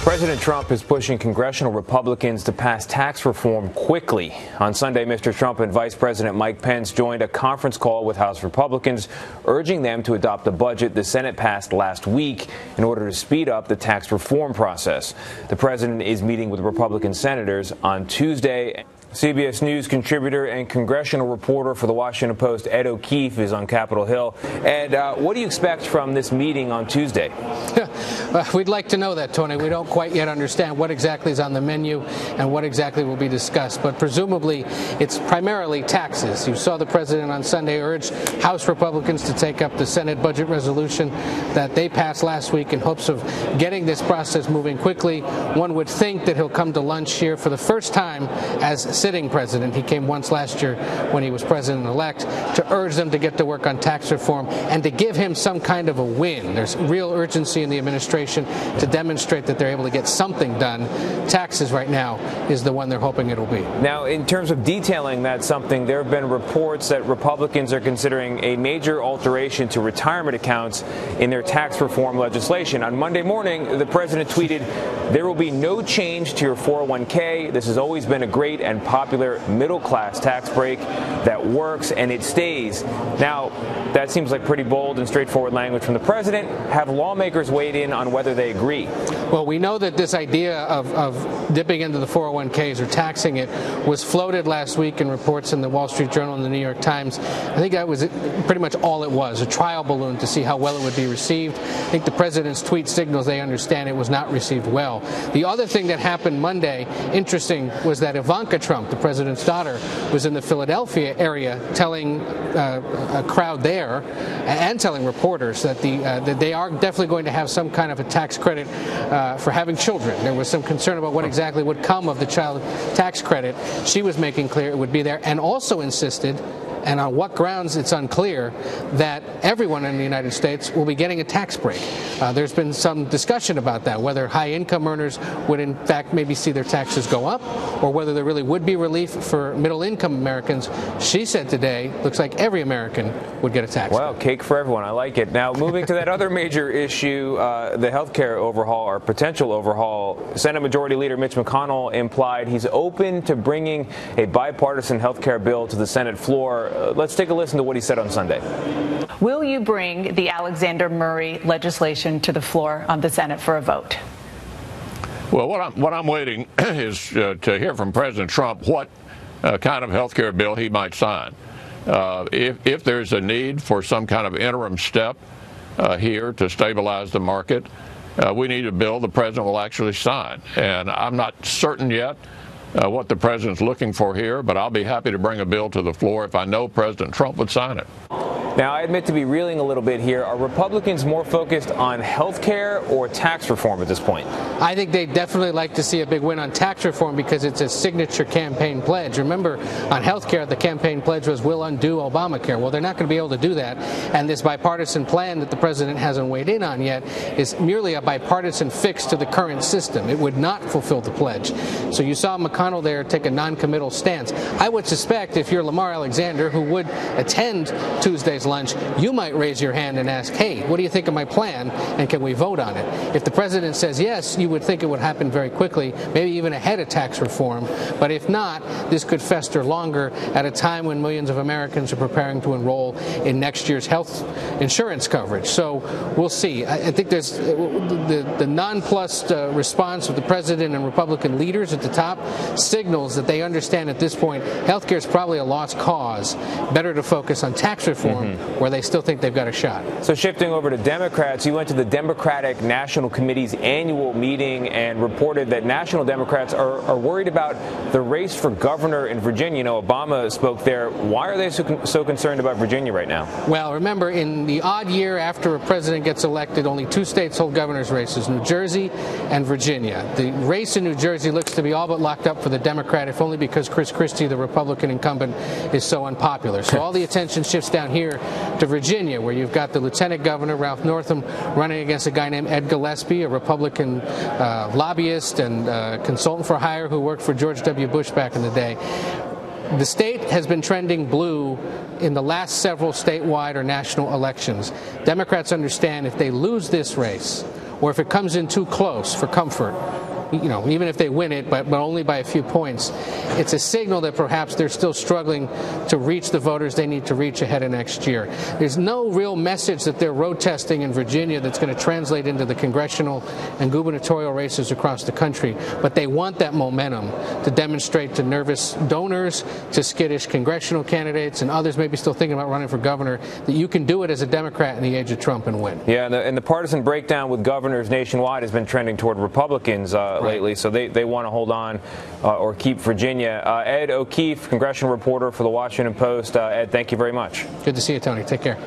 President Trump is pushing congressional Republicans to pass tax reform quickly. On Sunday, Mr. Trump and Vice President Mike Pence joined a conference call with House Republicans, urging them to adopt the budget the Senate passed last week in order to speed up the tax reform process. The president is meeting with Republican senators on Tuesday. CBS News contributor and congressional reporter for The Washington Post, Ed O'Keefe, is on Capitol Hill. Ed, what do you expect from this meeting on Tuesday? We'd like to know that, Tony. We don't quite yet understand what exactly is on the menu and what exactly will be discussed. But presumably, it's primarily taxes. You saw the president on Sunday urge House Republicans to take up the Senate budget resolution that they passed last week in hopes of getting this process moving quickly. One would think that he'll come to lunch here for the first time as sitting president. He came once last year when he was president-elect to urge them to get to work on tax reform and to give him some kind of a win. There's real urgency in the administration to demonstrate that they're able to get something done. Taxes right now is the one they're hoping it'll be. Now, in terms of detailing that something, there have been reports that Republicans are considering a major alteration to retirement accounts in their tax reform legislation. On Monday morning, the president tweeted, "There will be no change to your 401k. This has always been a great and popular middle-class tax break that works, and it stays." Now, that seems like pretty bold and straightforward language from the president. Have lawmakers weighed in on whether they agree? Well, we know that this idea of dipping into the 401ks or taxing it was floated last week in reports in the Wall Street Journal and the New York Times. I think that was pretty much all it was, a trial balloon to see how well it would be received. I think the president's tweet signals they understand it was not received well. The other thing that happened Monday, interesting, was that Ivanka Trump, the president's daughter, was in the Philadelphia area telling a crowd there and telling reporters that they are definitely going to have some kind of a tax credit for having children. There was some concern about what exactly would come of the child tax credit. She was making clear it would be there, and also insisted, and on what grounds it's unclear, that everyone in the United States will be getting a tax break. There's been some discussion about that, whether high-income earners would in fact maybe see their taxes go up, or whether there really would be relief for middle-income Americans. She said today, looks like every American would get a tax break. Well, cake for everyone. I like it. Now, moving to that other major issue, the health care overhaul, or potential overhaul, Senate Majority Leader Mitch McConnell implied he's open to bringing a bipartisan health care bill to the Senate floor. Let's take a listen to what he said on Sunday. Will you bring the Alexander Murray legislation to the floor of the Senate for a vote? Well, what I'm waiting is to hear from President Trump what kind of health care bill he might sign. If there's a need for some kind of interim step here to stabilize the market, we need a bill the president will actually sign. And I'm not certain yet what the president's looking for here, but I'll be happy to bring a bill to the floor if I know President Trump would sign it. Now, I admit to be reeling a little bit here. Are Republicans more focused on health care or tax reform at this point? I think they'd definitely like to see a big win on tax reform because it's a signature campaign pledge. Remember, on health care, the campaign pledge was we'll undo Obamacare. Well, they're not going to be able to do that. And this bipartisan plan that the president hasn't weighed in on yet is merely a bipartisan fix to the current system. It would not fulfill the pledge. So you saw McConnell there take a non-committal stance. I would suspect if you're Lamar Alexander, who would attend Tuesday's lunch, you might raise your hand and ask, hey, what do you think of my plan, and can we vote on it? If the president says yes, you would think it would happen very quickly, maybe even ahead of tax reform. But if not, this could fester longer at a time when millions of Americans are preparing to enroll in next year's health insurance coverage. So we'll see. I think there's the nonplussed response of the president and Republican leaders at the top signals that they understand at this point health care is probably a lost cause. Better to focus on tax reform where they still think they've got a shot. So shifting over to Democrats, you went to the Democratic National Committee's annual meeting and reported that national Democrats are worried about the race for governor in Virginia. You know, Obama spoke there. Why are they so concerned about Virginia right now? Well, remember, in the odd year after a president gets elected, only two states hold governor's races, New Jersey and Virginia. The race in New Jersey looks to be all but locked up for the Democrat, if only because Chris Christie, the Republican incumbent, is so unpopular. So all the attention shifts down here to Virginia, where you've got the Lieutenant Governor, Ralph Northam, running against a guy named Ed Gillespie, a Republican lobbyist and consultant for hire who worked for George W. Bush back in the day. The state has been trending blue in the last several statewide or national elections. Democrats understand if they lose this race, or if it comes in too close for comfort, even if they win it, but only by a few points, it's a signal that perhaps they're still struggling to reach the voters they need to reach ahead of next year. There's no real message that they're road testing in Virginia that's going to translate into the congressional and gubernatorial races across the country, but they want that momentum to demonstrate to nervous donors, to skittish congressional candidates, and others maybe still thinking about running for governor, that you can do it as a Democrat in the age of Trump and win. Yeah, and the partisan breakdown with governors nationwide has been trending toward Republicans lately, so they want to hold on or keep Virginia. Ed O'Keefe, congressional reporter for the Washington Post. Ed, thank you very much. Good to see you, Tony. Take care.